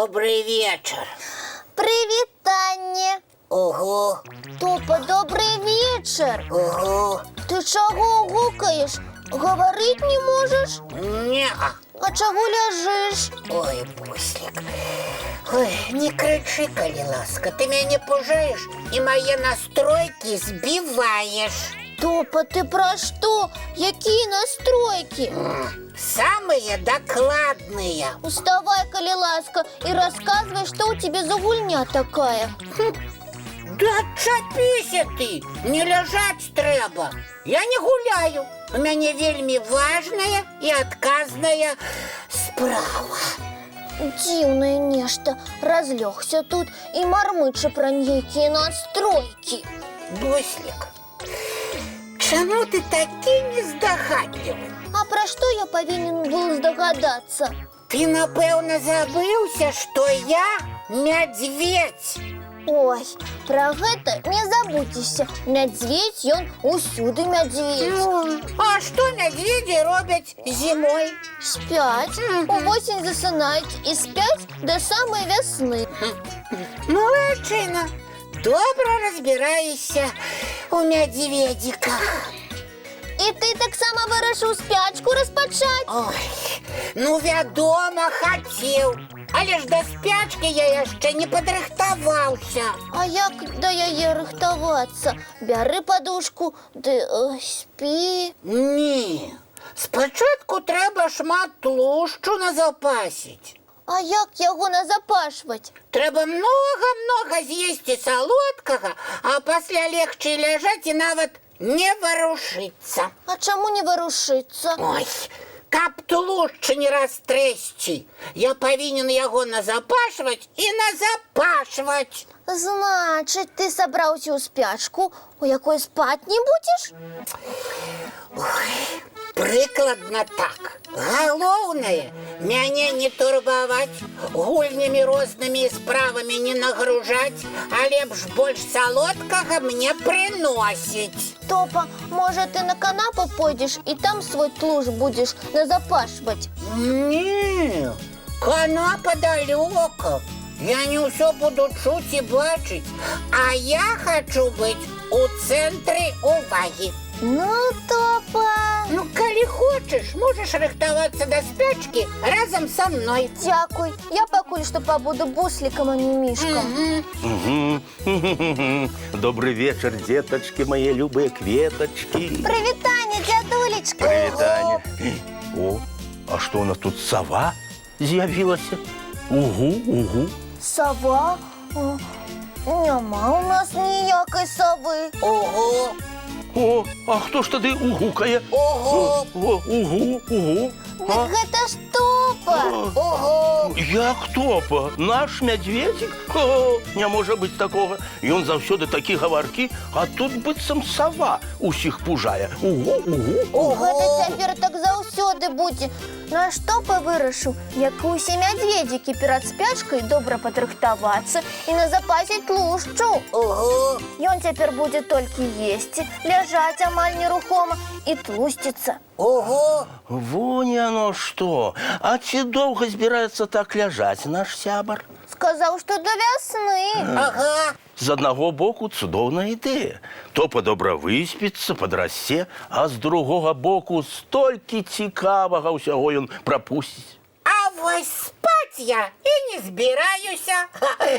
Добрый вечер. Прывітанне. Ого, Топа, добрый вечер. ого. Ты чаго гукаеш? Гаварыць не можаш? Не-а. А чаго ляжыш? Ой, Буслик. Ой, не кричи, коли ласка. Ты меня не пужаешь и мои настройки сбиваешь. Топа, ты пра што? Якія настройкі? Самые докладные. Уставай, калі ласка, и рассказывай, что у тебя за гульня такая. Да чапися ты, не лежать трэба. Я не гуляю. У меня вельми важная и отказная справа. Дзіўнае нешта. Разлёгся тут и мармыча пра нейкія настройкі. Буслик, чему ты такі нездогадлівы? А пра што я павінен быў здагадацца? Ты, напэўна, забыўся, што я мядзведь. Ой, пра гэта не забудзешся. Мядзведь, ён усюды мядзведь. А што мядзведзі робяць зімой? Спяць, увосень засынаюць і спяць да самай вясны. Молодчына, добра разбіраешся у мядзведзіках. І ты таксама вырашыў спячку распачаць? Ой, ну, вядома, хацеў. Але ж да спячкі я яшчэ не падрыхтаваўся. А як да яе рыхтавацца? Бяры падушку, ды спі. Не, спачатку трэба шмат тлушчу назапасіць. А як яго назапашваць? Трэба многа-многа з'есці салодкага, а пасля легчэй ляжаць і нават не варушыцца. А чаму не варушыцца? Ой, каб тлушча не растрэсці, я павінен яго назапашваць і назапашваць. Значыць, ты сабраўся ў спячку, у якой спаць не будзеш? Ой, прыкладна так. Галоўнае, мяне не турбаваць, гульнямі рознымі справамі не нагружаць, а лепш больш салодкага мне прыносіць. Топа, можа, ты на канапу пойдзеш і там свой тлуш будзеш назапашваць? Не, канапа далёка. Я не ўсё буду чуць і бачыць, а я хачу быць у цэнтры увагі. Ну, Топа. Ну, калі хочаш, можаш рыхтавацца да спячкі разам са мной. Дзякуй, я пакуль што пабуду буслікам, а не мішкам. Добрый вечер, деточки, мои любые кветочки. Прывітанне, дзядулечка. Привитание. О, а что у нас тут сова з'явилась? Угу. Сова? Няма у нас ніякай совы. Ого, О, а хто ж тады угукае? ого, Угу. Дык гэта ж Топа. ого. Як Топа? Наш мядзведзік? О, не можа быць такога. Ён заўсёды такі гаваркі, а тут быццам сава усіх пужае. Угу. Гэта цяпер так заўсёды будзе. Наш Топа вырашыў, як і ўсе мядзведзікі перад спячкай добра падрыхтавацца і назапасіць тлушчу. Ого, Ён цяпер будзе толькі есці, ляжаць амаль нерухома і тлусціцца. ого. Вон яно што. А ці доўга збіраецца так ляжаць наш сябар? Сказаў, што да вясны. Ага. З аднаго боку цудоўная ідэя. Топа добра выспіцца, падрасце, а з другога боку столькі цікавага ўсяго ён прапусціць. А вось спаць я і не збіраюся.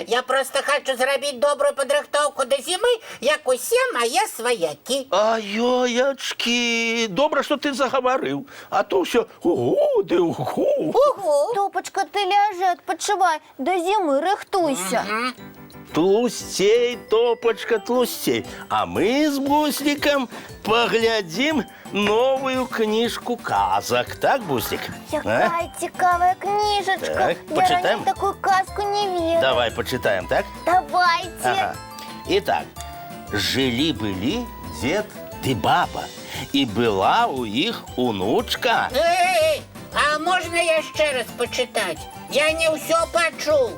Я проста хочу зрабіць добрую падрыхтоўку да зімы, як усе мае сваякі. А ёячкі, добра, што ты загаварыў, а то ўсё угу ды угу. Ого. Топачка, ты ляжы, адпачывай, да зімы рыхтуйся. Тлусцей, Топачка, тлусцей. А мы з Буслікам паглядзім новую кніжку казак. Так, Буслік? Якая цікавая кніжачка. Так, Я почитаем? раней такую казку не ведала. Давай почитаем, так? Давайте. Ага. Итак, жили-были дед и баба, и была у их унучка. Эй, а можна яшчэ раз пачытаць? Я не ўсё пачуў.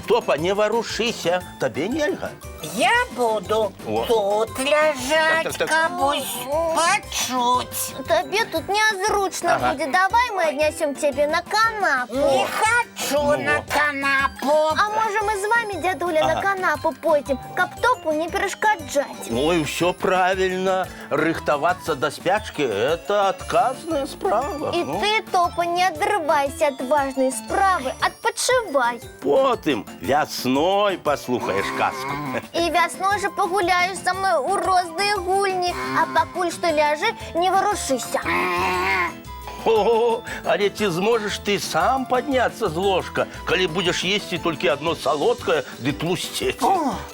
Топа, не ворушися, тебе нельга. Я буду О. тут ляжаць, Так. кабусь пачуць. Тебе тут неозручно Ага. будет. Давай мы отнесем тебе на канапу. Не хочу. хочу на канапу. А може ми з вами, дядуля, на канапу пойдем, каб топу не перешкоджать? Ой, все правильно. Рыхтоваться до спячки – это отказная справа. И ты, топа, не отрывайся от важной справы, отпочивай. Потым вясной послухаешь казку. И весной же погуляешь со мной у розные гульни, а покуль что ляжи, не ворушися. О, але ці зможешь ты сам подняться з ложка, коли будешь есть только одно солодкое, ды тлустеть.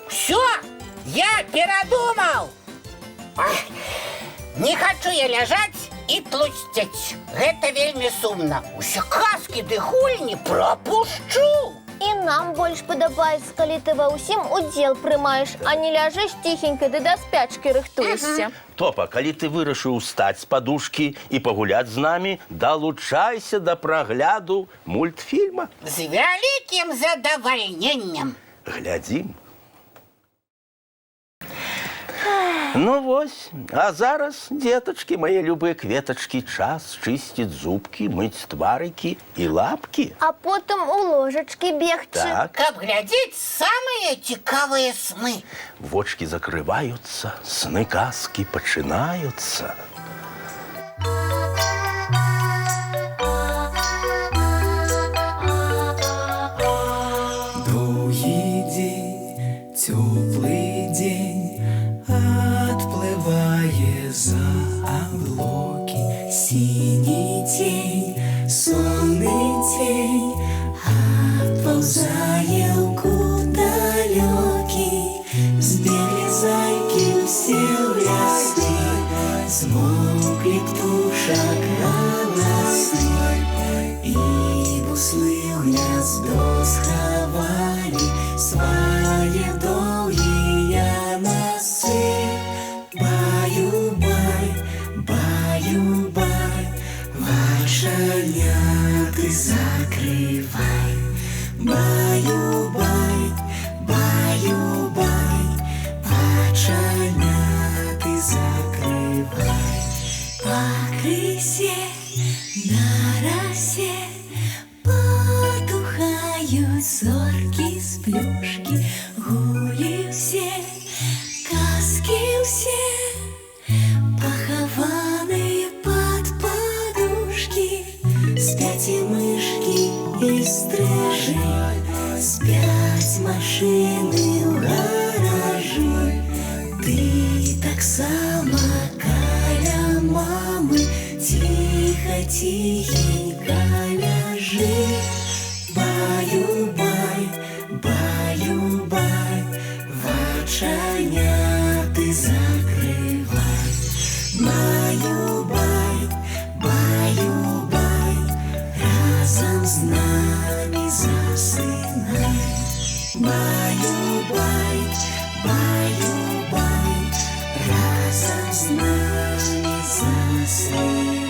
Все, я передумал. Не хочу я ляжаць і тлусцець. Гэта вельмі сумна. Усе казкі ды гульні пропушчу. И нам больше подобается, коли ты во всем удел прымаешь, а не ляжешь тихенько, да до спячки рыхтуешься. Топа, коли ты вырашыў устать с подушки и погулять з нами, долучайся до прогляду мультфильма. З вялікім задавальненнем. Глядзім. Ну вось, а зараз, деточки, мои любые кветочки, час чистить зубки, мыть тварики и лапки. А потом у ложечки бегче. Так, Каб глядзець самыя цікавыя сны. вочки закрываются, сны казки починаются. Довгий день, теплий день, отплыває за облаки. Синий тень, сонний тень, отползає в далекий. Збегли зайки все в лесы, змокли птушок голосы, и буслы в гнездо сховали свои долгие носы. Баю-бай, баю-бай, вошаняты закрывай. Баю-бай, баю-бай, вошаняты закрывай. По крысе на росе потухают зорки с плюшки. Гули все, казки все, похованные под подушки. Спят и мышки, и стрижи, спят машины в гаражи. Ты так само каля мамы, тихо, тихенько ляжи. Баю-бай, баю-бай, вочаняты закрывай. Баю-бай, баю-бай, разом с нами засынай. Баю-бай, баю-бай, разом с нами засынай.